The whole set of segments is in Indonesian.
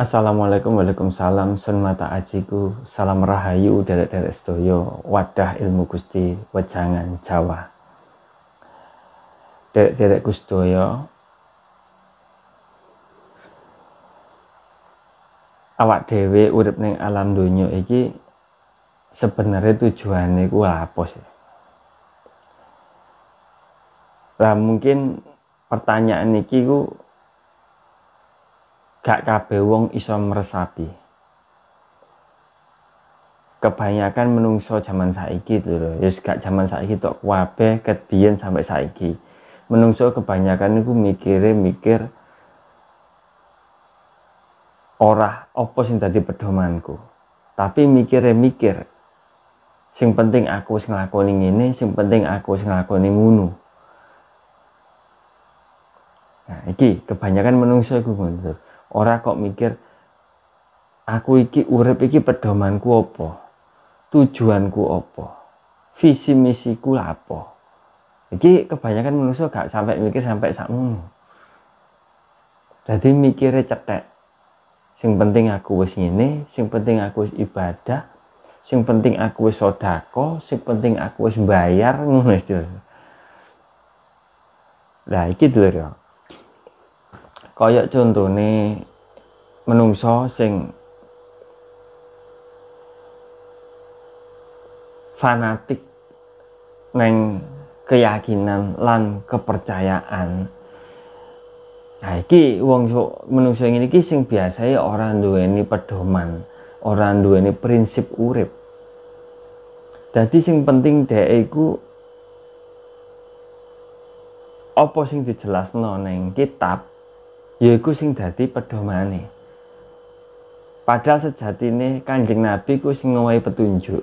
Assalamualaikum, waalaikumsalam, sun mata ajiku, salam rahayu, derek-derek sedoyo, wadah ilmu Gusti, wejangan Jawa. Derek-derekku sedoyo, awak dhewe urip ning alam donya iki sebenarnya tujuane ku apa sih? Lah mungkin pertanyaan iki ku gak kabeh wong iso meresapi. Kebanyakan menungso zaman saiki itu lho, ya gak zaman saiki tok, kabeh kediyen sampai saiki. Menungso kebanyakan iku mikir ora apa sing dadi pedomanku. Tapi mikir sing penting aku wis nglakoni ngene, sing penting aku wis nglakoni ngono. Nah, iki kebanyakan menungso iku ngono. Ora kok mikir aku iki urip iki pedomanku apa? Tujuanku apa? Visi misiku apa? Iki kebanyakan menungso gak sampai mikir sampai sakmono. Jadi mikirnya cetek. Sing penting aku wis ngene, sing penting aku wis ibadah, sing penting aku wis sedekah, sing penting aku wis bayar ngono istilahnya. Lah iki lho. Kaya contone menungso sing fanatik neng keyakinan lan kepercayaan. Nah iki wong menungso ngene iki sing biasae ora duweni pedoman, ora duweni prinsip urip. Dadi sing penting dhek iku apa sing dijelasno neng kitab yaiku sing dadi pedomane. Padahal sejatine Kanjeng Nabi ku sing ngowahi petunjuk.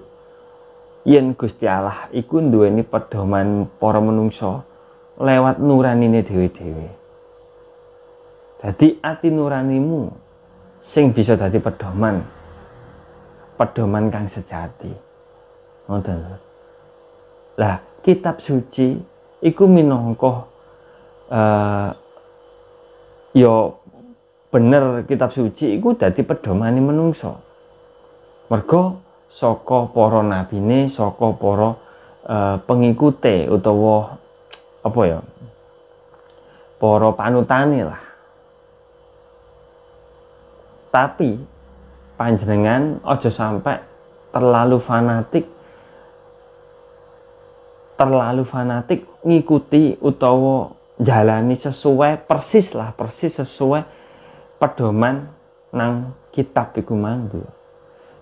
Yen Gusti Allah iku duweni pedoman para menungso lewat nuranine dhewe-dhewe. Dadi ati nuranimu sing bisa dadi pedoman kang sejati. Ngoten. Lah, kitab suci iku minangka yo bener kitab suci iku dadi pedomane menungso. Mergo saka para nabine, saka para pengikute utawa apa ya? Para panutane lah. Tapi panjenengan aja sampai terlalu fanatik ngikuti utawa jalani persis sesuai pedoman nang kitab iku mang.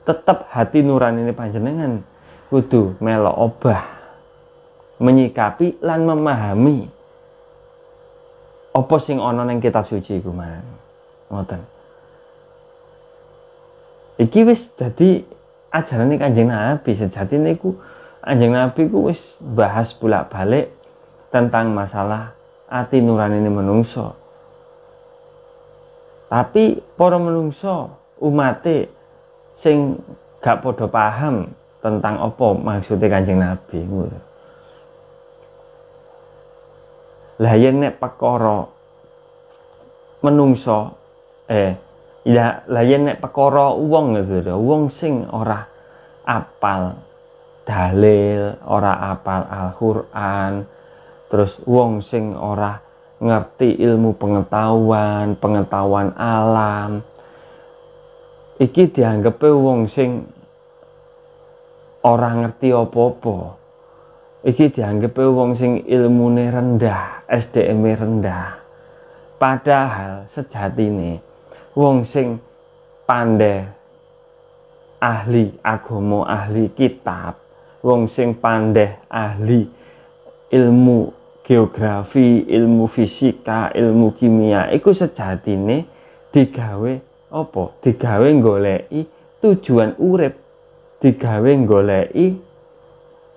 Tetep hati nurani panjenengan kudu melo obah menyikapi lan memahami apa sing ana ning kitab suci iku mang. Ngoten. Iki wis dadi ajarane Kanjeng Nabi. Sejatine iku Kanjeng Nabi ku wis bahas bolak-balik tentang masalah ati nuranine menungso. Tapi para menungso umate sing gak padha paham tentang apa maksudnya Kanjeng Nabi ngono. Lah yen nek perkara menungso lah yen nek perkara wong gitu, wong sing ora apal dalil, ora apal Al-Qur'an, terus wong sing ora ngerti ilmu pengetahuan alam, iki dianggepe wong sing ora ngerti apa-apa. Iki dianggepe wong sing ilmune rendah, SDM-e rendah. Padahal sejatine wong sing pandai ahli agama, ahli kitab, wong sing pandai ahli ilmu geografi, ilmu fisika, ilmu kimia, iku sejatine digawe apa? Digawe goleki tujuan urip, digawe goleki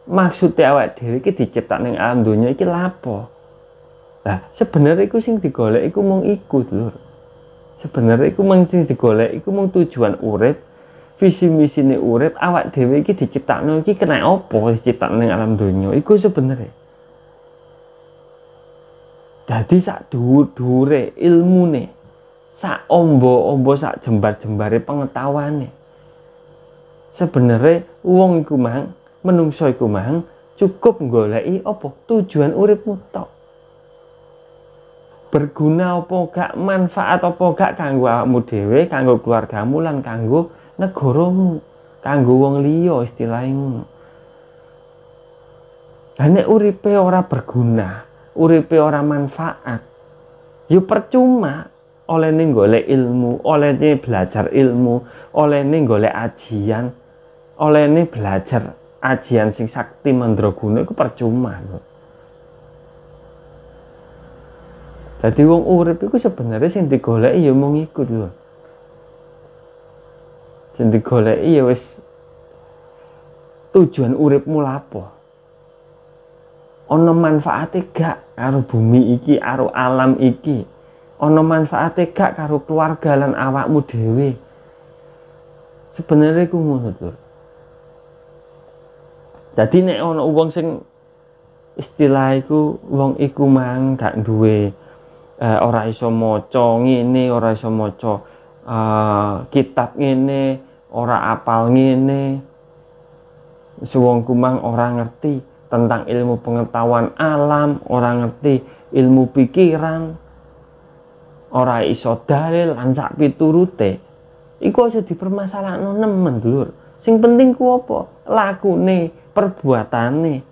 maksudnya awak dhewe iki diciptakne ning alam donya iki lapo. Lah sebenarnya iku sing digoleki iku mung iku lho. Sebenarnya iku mung sing digoleki iku mung tujuan urip, visi misine urip, awak dhewe iki diciptakno iki kena apa diciptakne ning alam donya iku sebenarnya. Dadi sak dhuwur-dhuwure ilmune sak ombo-ombo sak jembar-jembare pengetahuane. Sebenarnya wong iku mang, menungso iku mang cukup goleki apa tujuan uripmu tok. Berguna apa gak, manfaat apa gak kanggo awakmu dhewe, kanggo keluargamu lan kanggo negaramu, kanggo wong liya istilahnya. Lah nek uripe ora berguna, uripe ora manfaat, ya percuma olehne golek ilmu, olehne belajar ilmu, olehne golek ajian, olehne belajar ajian sing sakti mandraguna iku percuma lho. Dadi wong urip iku sebenarnya sing digoleki ya mung iku lho. Sing digoleki ya wis tujuan uripmu lapo. Ana manfaate gak karo bumi iki, karo alam iki? Ana manfaate gak karo keluarga lan awakmu dhewe? Sebenarnya iku ngono lho. Jadi nek ana wong sing istilah iku wong iku mang gak duwe ora iso maca ngene, ora iso maca kitab ngene, ora apal ngene. Wong kumang ora ngerti tentang ilmu pengetahuan alam, ora ngerti ilmu pikiran, ora iso dalil lan sak piturute. Iku aja dipermasalahno nemen, Dulur. Sing penting ku apa? Lakune, perbuatane,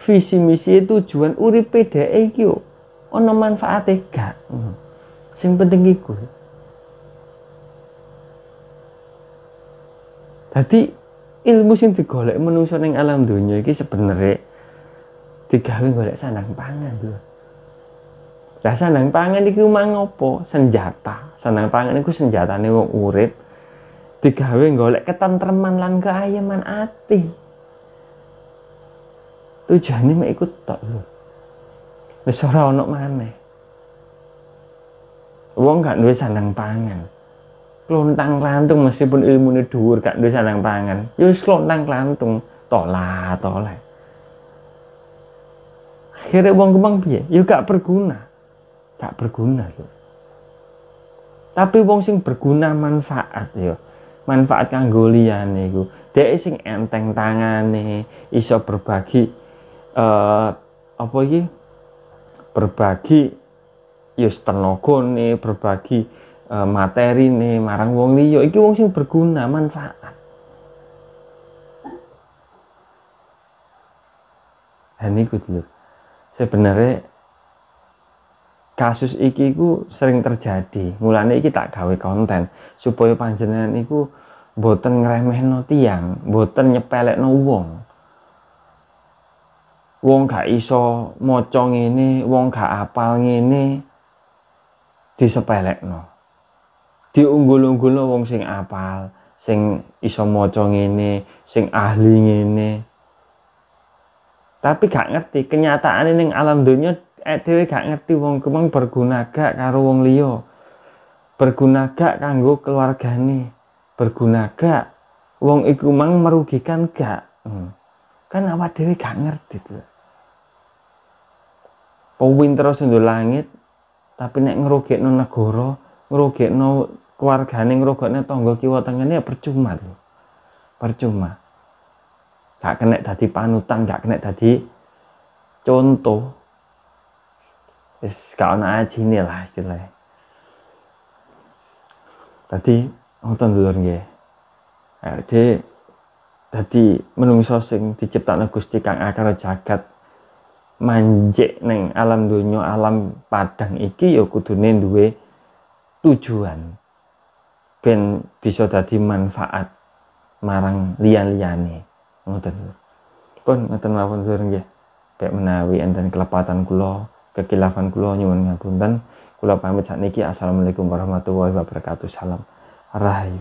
visi misi tujuan uripe dhek iki yo ana manfaate gak. Sing penting iku. Dadi ilmu sing digolek manungsa ning alam donya iki sebenarnya digawe golek sandang pangan lho. Lah sandang pangan iki mang apa? Senjata. Sandang pangan iku senjatane wong urip digawe golek ketentreman lan keayeman ati. Tujuane mek iku tok lho. Wis ora ono maneh. Wong gak duwe sandang pangan. Klontang-klantung meskipun ilmune dhuwur gak duwe sandang pangan. Ya wis klontang-klantung, tolak. Akhirnya wong kemang piye? Ya gak berguna. Gak berguna lho. Tapi wong sing berguna manfaat ya. Manfaat kanggo liyane iku. Dhek sing enteng tangane, iso berbagi apa iki? Berbagi ya tenagane, berbagi materine marang wong liya. Iki wong sing berguna, manfaat. Dan iku lho. Sebenarnya kasus iki ku sering terjadi. Mulane iki tak gawe konten supaya panjenengan iku mboten ngremehno tiyang, mboten nyepelekno wong. Wong gak iso maca ngene, wong gak apal ngene disepelekno. Diunggul-unggulno wong sing apal, sing iso maca ngene, sing ahli ngene. Tapi gak ngerti kenyataane ning alam donya dhewe gak ngerti wong kemeng berguna gak karo wong liya. Berguna gak kanggo keluargane. Berguna gak wong iku mang merugikan gak. Kan awak dhewe gak ngerti tuh. Pinter sendul langit tapi nek ngrugekno negara, ngrugekno keluargane, ngrugekno tangga kiwa tengene ya percuma tuh. Percuma. Gak kena dadi panutan, gak kena dadi contoh. Wis gak ana ajine lah istilahnya. Dadi ngoten dulur nggih. Dadi menungso sing diciptakno Gusti kang akara jagat manjek ning alam donya, alam padang iki ya kudune duwe tujuan. Ben bisa dadi manfaat marang liyan-liyane. Ngoten. Pun ngoten mawon dulur nggih. Bek menawi enten kelepatan kula, kekilafan kula nyuwun ngapunten. Kula pamit sakniki. Assalamualaikum warahmatullahi wabarakatuh. Salam rahayu.